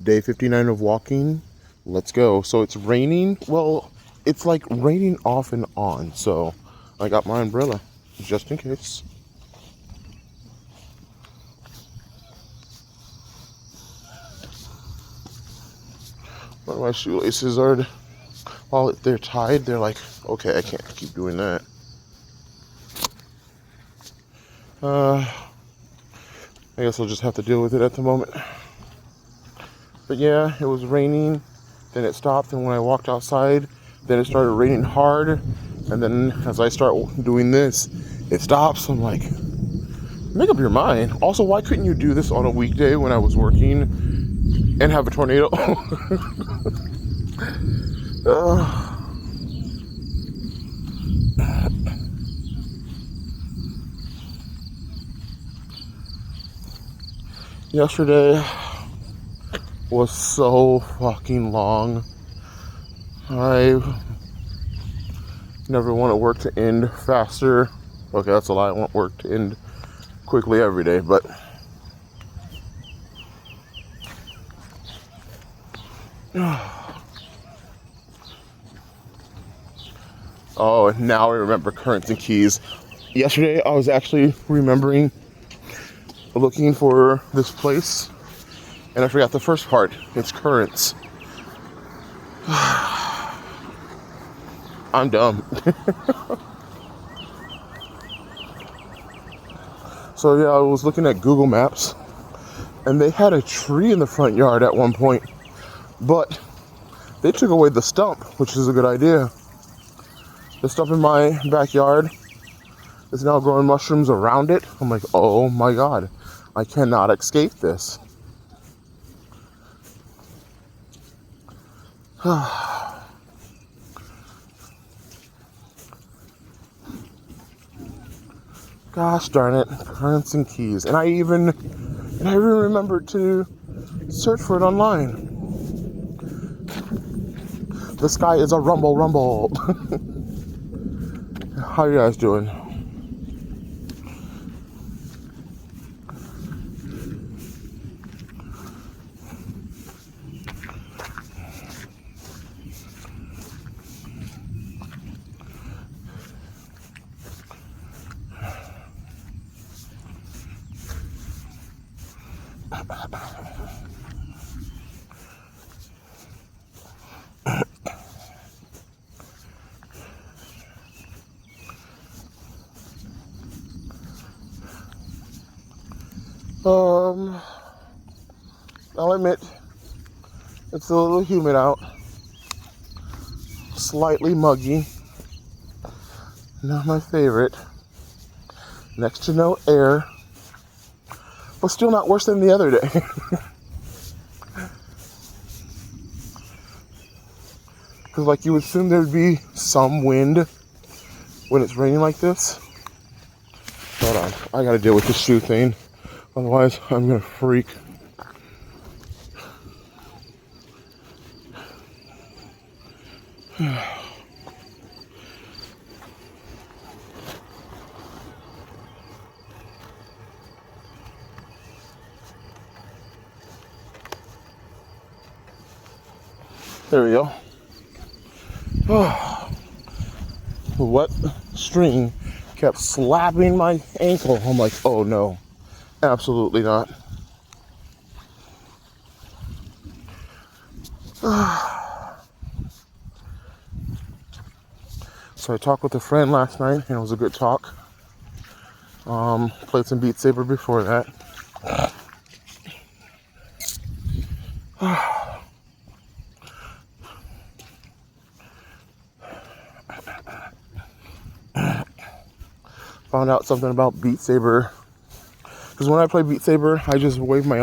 Day 59 of walking. Let's go. So it's raining. Well, it's like raining off and on. So I got my umbrella just in case. But my shoelaces are, while they're tied, they're like, okay, I can't keep doing that. I guess I'll just have to deal with it at the moment. But yeah, it was raining, then it stopped, and when I walked outside, then it started raining hard, and then as I start doing this, it stops. I'm like, make up your mind. Also, why couldn't you do this on a weekday when I was working and have a tornado? Yesterday was so fucking long. I never want work to end faster. Okay, that's a lie. I want work to end quickly every day, but oh, now I remember currents and keys. Yesterday I was actually remembering looking for this place, and I forgot the first part. It's currents. I'm dumb. So yeah, I was looking at Google Maps, and they had a tree in the front yard at one point, but they took away the stump, which is a good idea. The stump in my backyard is now growing mushrooms around it. I'm like, oh my god, I cannot escape this. Gosh darn it, currents and keys. And I even remembered to search for it online. The sky is a rumble rumble. How you guys doing? I'll admit, it's a little humid out. Slightly muggy. Not my favorite. Next to no air. But still not worse than the other day. Because like you would assume there'd be some wind when it's raining like this. Hold on, I gotta deal with this shoe thing. Otherwise, I'm gonna freak. There we go. The wet string kept slapping my ankle. I'm like, oh no, absolutely not. So I talked with a friend last night, and it was a good talk. Played some Beat Saber before that. Found out something about Beat Saber. Because when I play Beat Saber, I just wave my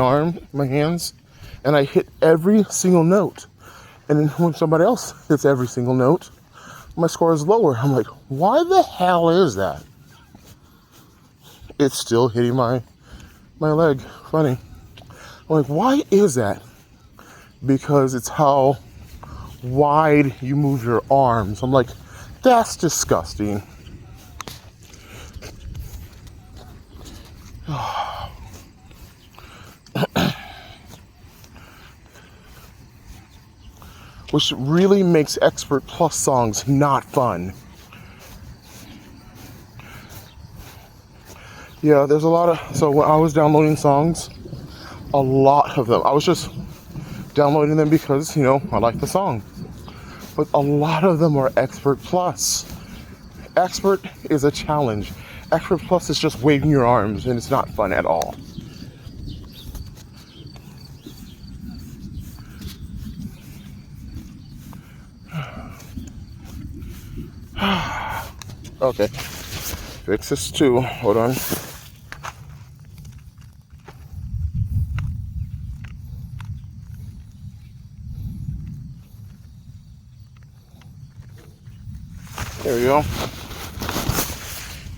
hands, and I hit every single note. And then when somebody else hits every single note, my score is lower. I'm like, why the hell is that? It's still hitting my leg. Funny. I'm like, why is that? Because it's how wide you move your arms. I'm like, that's disgusting. which really makes Expert Plus songs not fun. Yeah, there's a lot of, so when I was downloading songs, a lot of them, I was just downloading them because, I like the song. But a lot of them are Expert Plus. Expert is a challenge. Expert Plus is just waving your arms, and it's not fun at all. Okay, fix this too. Hold on. There we go.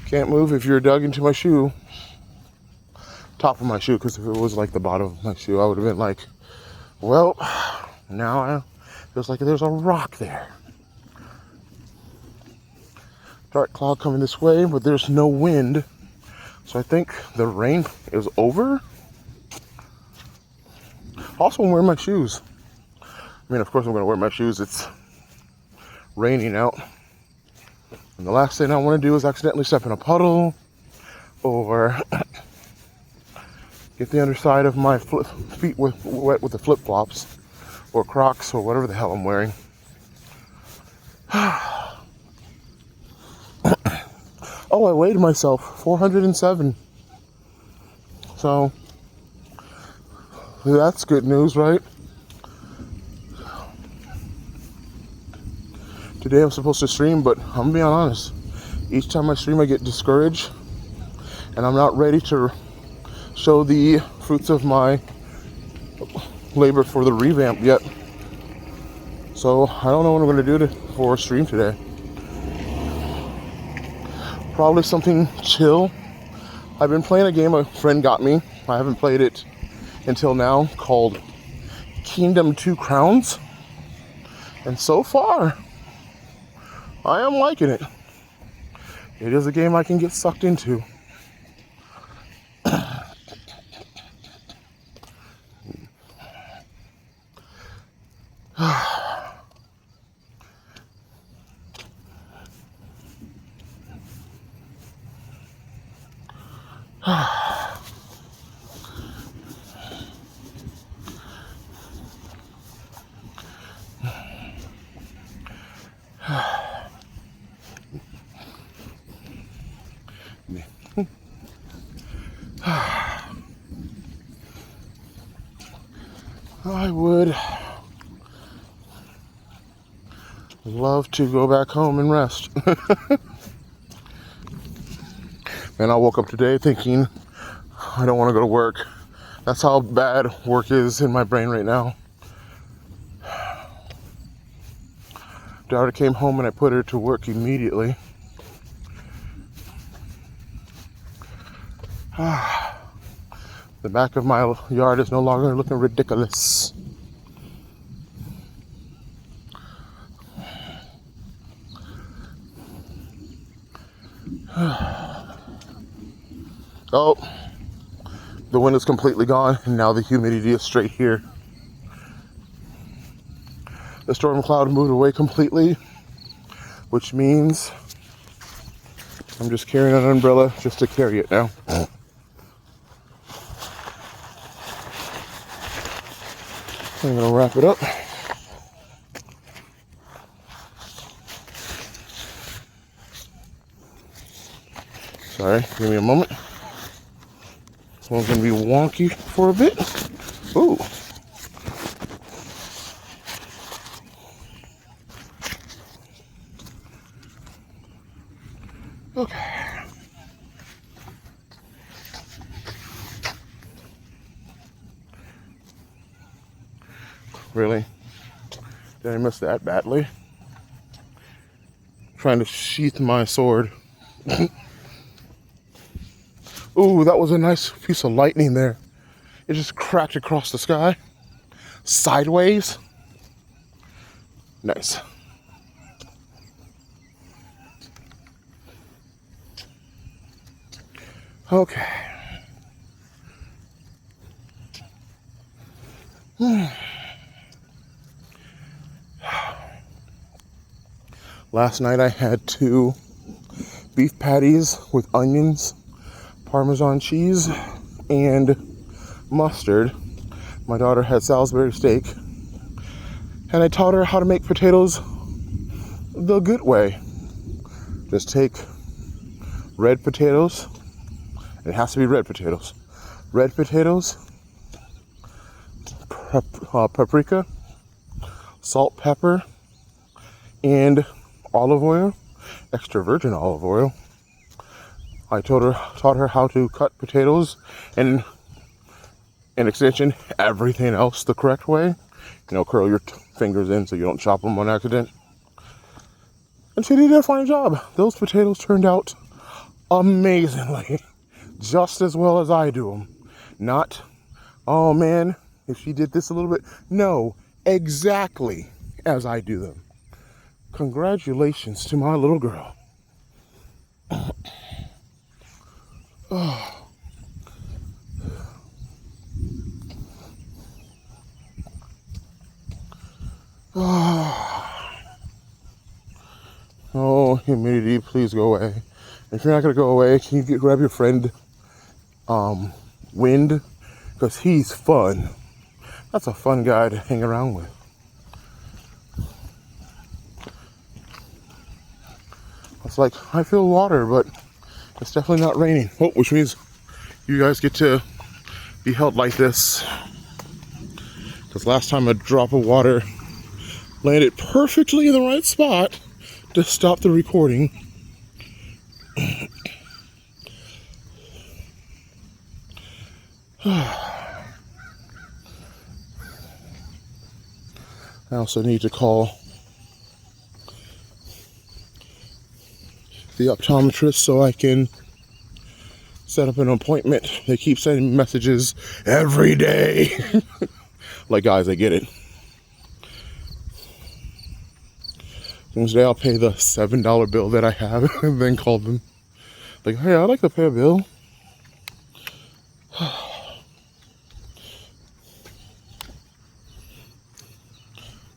Can't move if you're dug into my shoe. Top of my shoe, because if it was like the bottom of my shoe, I would have been like, well, now it feels like there's a rock there. Dark cloud coming this way, but there's no wind. So I think the rain is over. Also, I'm wearing my shoes. I mean, of course I'm going to wear my shoes. It's raining out. And the last thing I want to do is accidentally step in a puddle or get the underside of my feet wet with the flip-flops or Crocs or whatever the hell I'm wearing. Oh, I weighed myself, 407. So, that's good news, right? Today I'm supposed to stream, but I'm being honest. Each time I stream, I get discouraged, and I'm not ready to show the fruits of my labor for the revamp yet. So I don't know what I'm going to do for a stream today. Probably something chill. I've been playing a game a friend got me. I haven't played it until now, called Kingdom 2 Crowns. And so far, I am liking it. It is a game I can get sucked into. I would love to go back home and rest. And I woke up today thinking I don't want to go to work. That's how bad work is in my brain right now. Daughter came home and I put her to work immediately. The back of my yard is no longer looking ridiculous. Oh, the wind is completely gone, and now the humidity is straight here. The storm cloud moved away completely, which means I'm just carrying an umbrella just to carry it now. I'm gonna wrap it up. Sorry, give me a moment. This one's gonna be wonky for a bit. Ooh. Okay. Really? Did I miss that badly? Trying to sheath my sword. Ooh, that was a nice piece of lightning there. It just cracked across the sky. Sideways. Nice. Okay. Last night I had 2 beef patties with onions, Parmesan cheese, and mustard. My daughter had Salisbury steak. And I taught her how to make potatoes the good way. Just take red potatoes. It has to be red potatoes. Red potatoes, paprika, salt, pepper, and olive oil, extra virgin olive oil. I taught her how to cut potatoes and, in extension, everything else the correct way. Curl your fingers in so you don't chop them on accident. And she did a fine job. Those potatoes turned out amazingly. Just as well as I do them. Not, oh man, if she did this a little bit. No, exactly as I do them. Congratulations to my little girl. Oh, humidity, please go away. If you're not gonna go away, can you grab your friend Wind? Because he's fun. That's a fun guy to hang around with. It's like, I feel water, but it's definitely not raining. Oh, which means you guys get to be held like this. Because last time a drop of water landed perfectly in the right spot to stop the recording. I also need to call the optometrist so I can set up an appointment. They keep sending messages every day. Like, guys, I get it. Wednesday I'll pay the $7 bill that I have and then call them. Like, hey, I'd like to pay a bill.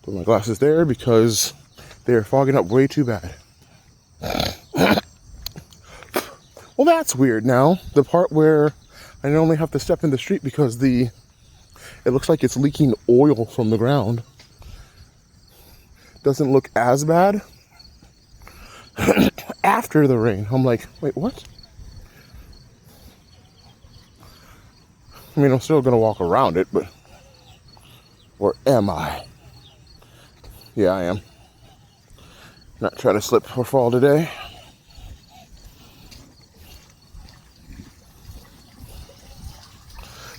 Put my glasses there because they're fogging up way too bad. Well, that's weird now. The part where I only have to step in the street because it looks like it's leaking oil from the ground. Doesn't look as bad after the rain. I'm like, wait, what? I mean, I'm still gonna walk around it, but, or am I? Yeah, I am. Not trying to slip or fall today.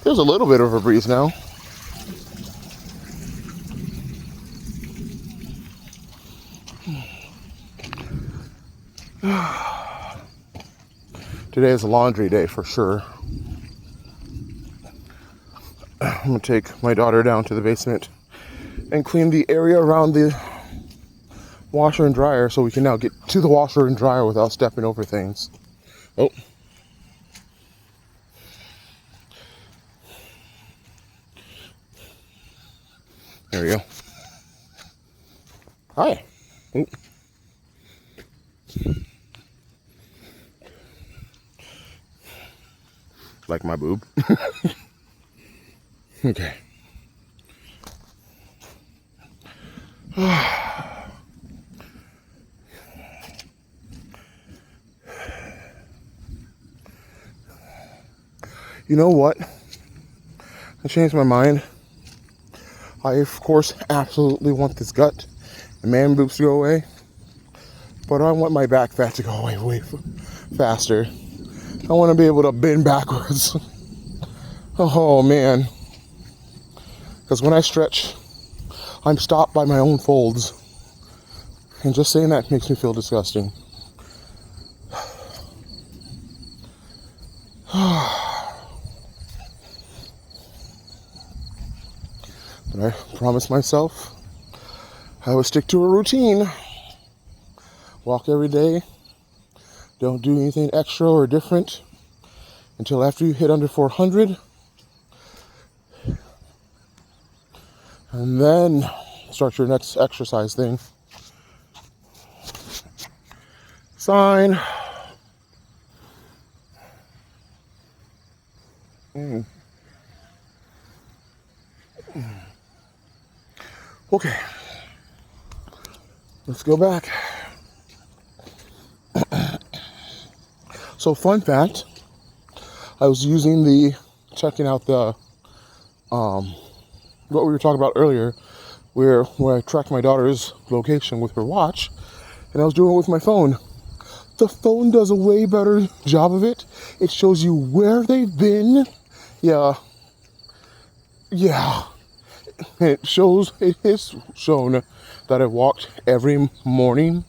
There's a little bit of a breeze now. Today is a laundry day for sure. I'm gonna take my daughter down to the basement and clean the area around the washer and dryer so we can now get to the washer and dryer without stepping over things. Oh. There we go. Hi. Oh. Like my boob. Okay. You know what? I changed my mind. I, of course, absolutely want this gut and man boobs to go away. But I want my back fat to go away way faster. I want to be able to bend backwards. Oh, man. Because when I stretch, I'm stopped by my own folds. And just saying that makes me feel disgusting. But I promised myself I would stick to a routine. Walk every day. Don't do anything extra or different until after you hit under 400. And then start your next exercise thing. sign. Okay, let's go back. So fun fact, I was checking out the, what we were talking about earlier, where I tracked my daughter's location with her watch, and I was doing it with my phone. The phone does a way better job of it. It shows you where they've been. Yeah. It is shown that I walked every morning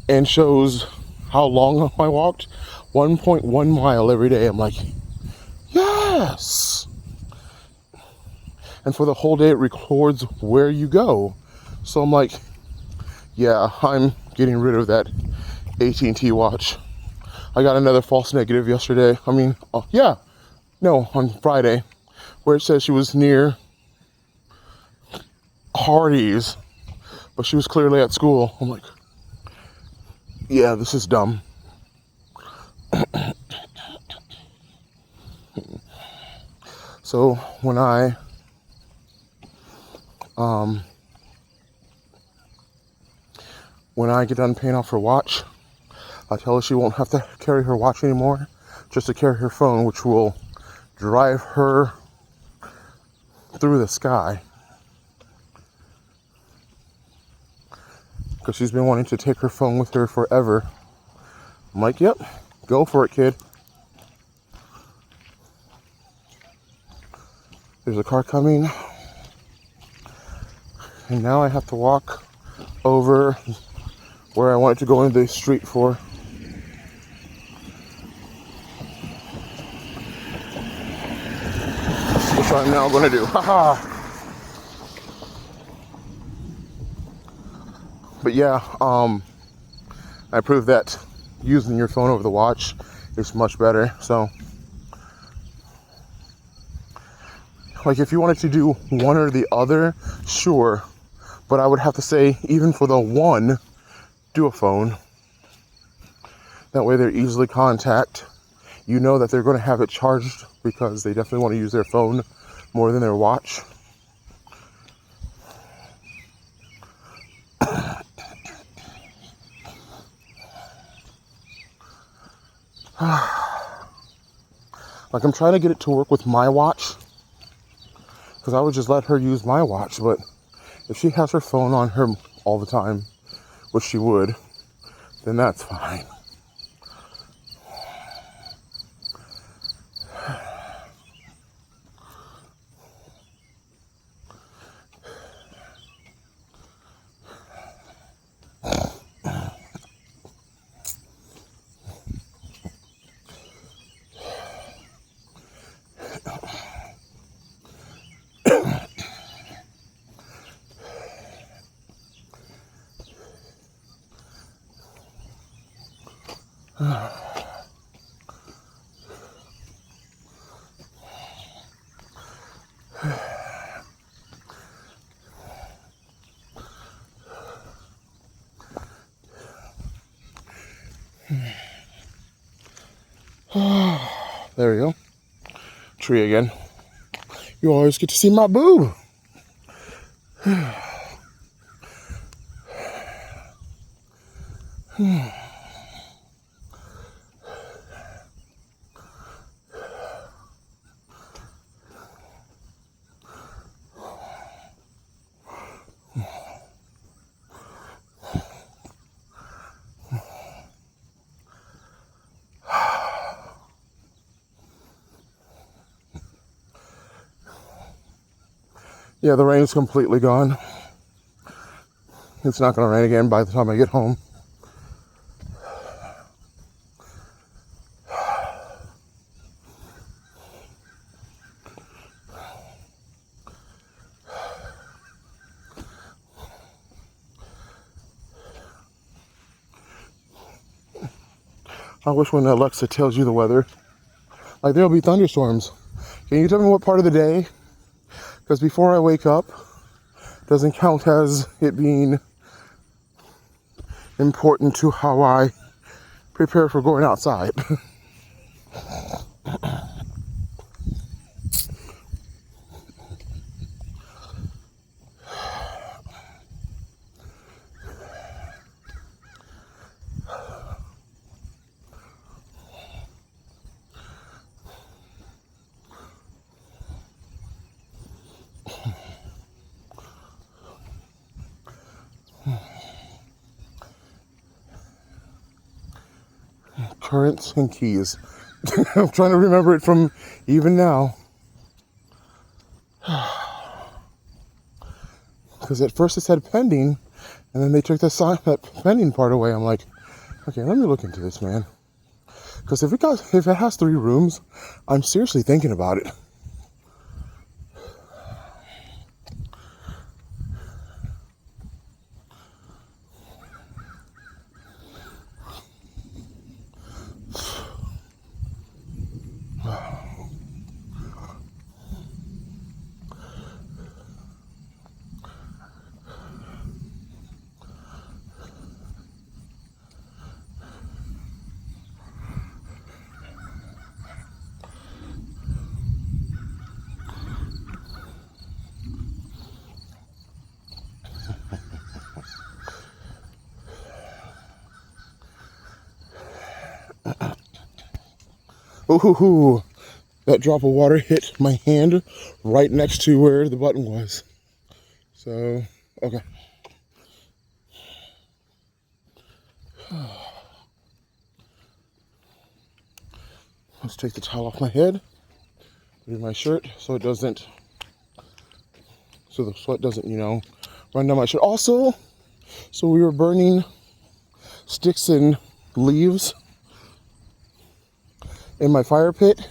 and shows how long I walked. 1.1 mile every day. I'm like, yes. And for the whole day, it records where you go. So I'm like, yeah, I'm getting rid of that AT&T watch. I got another false negative yesterday. On Friday, where it says she was near Hardee's, but she was clearly at school. I'm like, yeah, this is dumb. So when I get done paying off her watch, I tell her she won't have to carry her watch anymore, just to carry her phone, which will drive her through the sky. Because she's been wanting to take her phone with her forever. I'm like, yep, go for it, kid. There's a car coming. And now I have to walk over where I wanted to go into the street for. Which I'm now going to do. Haha. But yeah, I proved that using your phone over the watch is much better. So, like, if you wanted to do one or the other, sure. But I would have to say, even for the one, do a phone. That way they're easily contact. You know that they're going to have it charged because they definitely want to use their phone more than their watch. Like, I'm trying to get it to work with my watch, because I would just let her use my watch. But if she has her phone on her all the time, which she would, then that's fine. There we go. Tree again. You always get to see my boob. Yeah, the rain is completely gone. It's not going to rain again by the time I get home. I wish when Alexa tells you the weather, like, there'll be thunderstorms. Can you tell me what part of the day? Because before I wake up, doesn't count as it being important to how I prepare for going outside. Currents and keys. I'm trying to remember it from even now. Because at first it said pending, and then they took that pending part away. I'm like, okay, let me look into this, man. Because if it has 3 rooms, I'm seriously thinking about it. Ooh, that drop of water hit my hand right next to where the button was. So, okay. Let's take the towel off my head, put it in my shirt so the sweat doesn't, run down my shirt. Also, so we were burning sticks and leaves in my fire pit,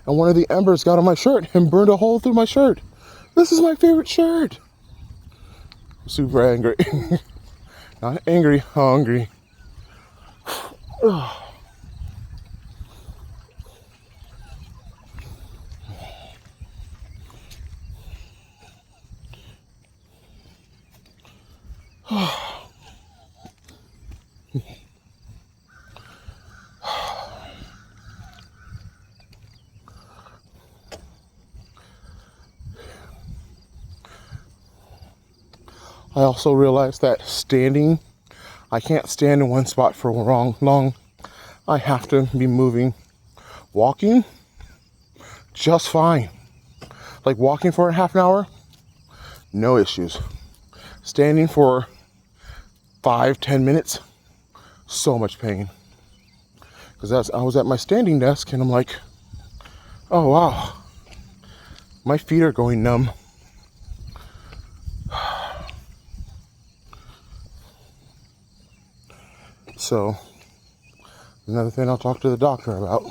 and one of the embers got on my shirt and burned a hole through my shirt. This is my favorite shirt. I'm super angry. Not angry, hungry. I also realized that standing, I can't stand in one spot for long. I have to be moving. Walking, just fine. Like walking for a half an hour, no issues. Standing for 5-10 minutes, so much pain. Because I was at my standing desk and I'm like, oh wow, my feet are going numb. So, another thing I'll talk to the doctor about.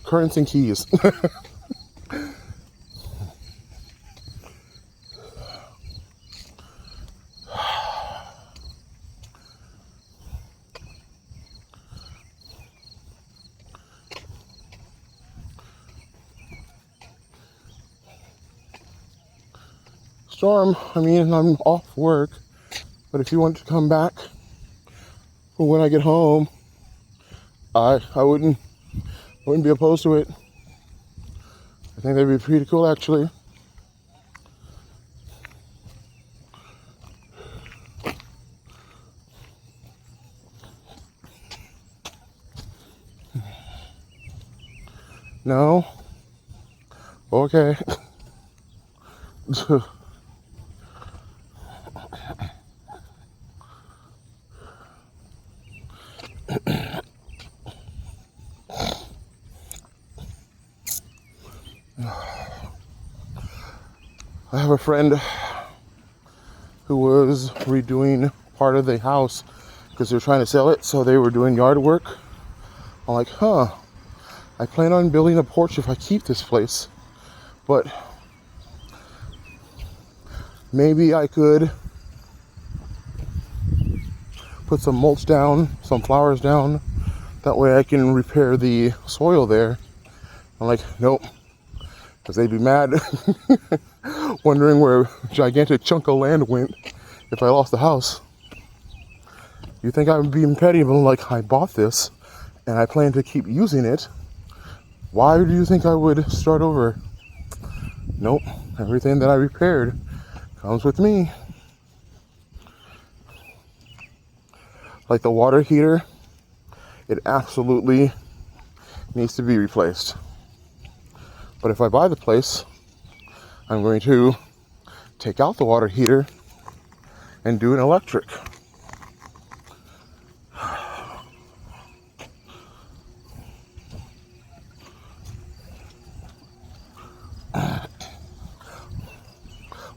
Currents and keys. Storm, I mean, I'm off work, but if you want to come back when I get home, I wouldn't be opposed to it. I think that'd be pretty cool, actually. No? Okay. I have a friend who was redoing part of the house because they're trying to sell it, so they were doing yard work. I'm like, I plan on building a porch if I keep this place, but maybe I could put some mulch down, some flowers down, that way I can repair the soil there. I'm like, nope, because they'd be mad, wondering where a gigantic chunk of land went if I lost the house. You think I would be petty, but like, I bought this and I plan to keep using it. Why do you think I would start over? Nope, everything that I repaired comes with me. Like the water heater, it absolutely needs to be replaced. But if I buy the place, I'm going to take out the water heater and do an electric.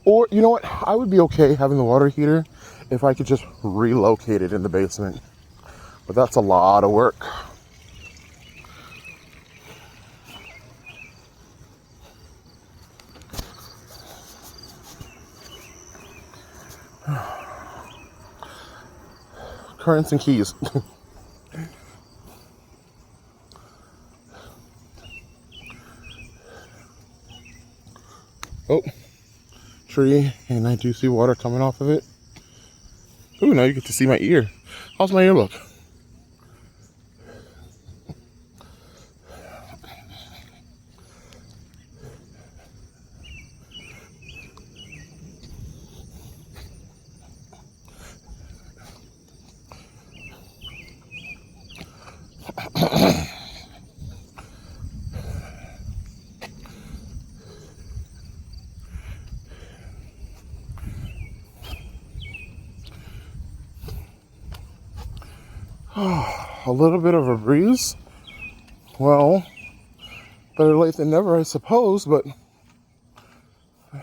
Or, you know what, I would be okay having the water heater if I could just relocate it in the basement. But that's a lot of work. Currents and keys. Oh, tree, and I do see water coming off of it. Ooh, now you get to see my ear. How's my ear look? A little bit of a breeze. Well, better late than never, I suppose, but it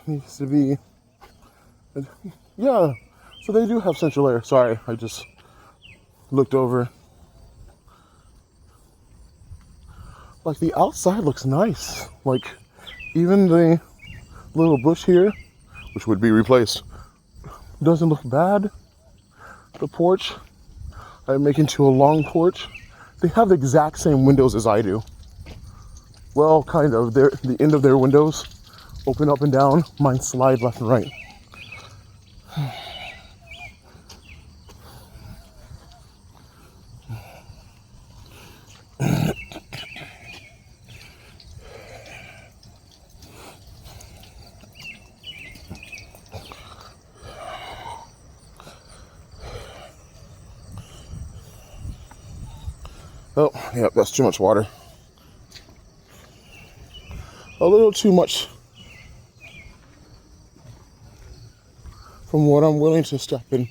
needs to be. Yeah, so they do have central air. Sorry, I just looked over. Like, the outside looks nice. Like, even the little bush here, which would be replaced, doesn't look bad. The porch, I make into a long porch. They have the exact same windows as I do. Well, kind of. The end of their windows open up and down. Mine slide left and right. Oh, yeah, that's too much water. A little too much from what I'm willing to step in.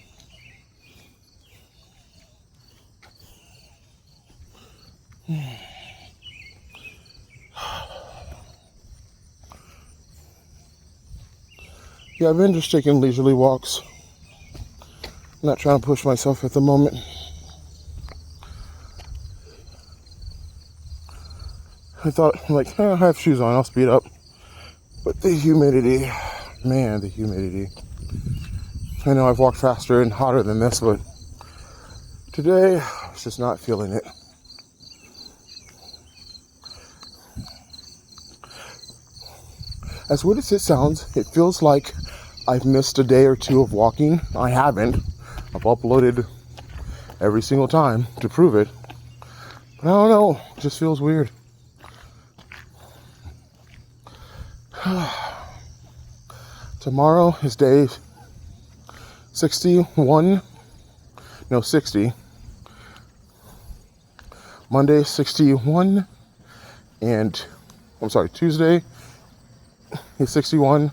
Yeah, I've been just taking leisurely walks. I'm not trying to push myself at the moment. I thought, like, I have shoes on, I'll speed up. But the humidity, man, the humidity. I know I've walked faster and hotter than this, but today, I was just not feeling it. As weird as it sounds, it feels like I've missed a day or two of walking. I haven't. I've uploaded every single time to prove it. But I don't know, it just feels weird. Tomorrow is day 60. Monday 61, and I'm sorry, Tuesday is 61,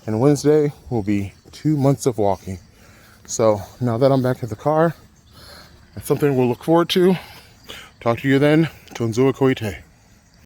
and Wednesday will be 2 months of walking. So now that I'm back at the car, that's something we'll look forward to. Talk to you then. Tonzua Koite.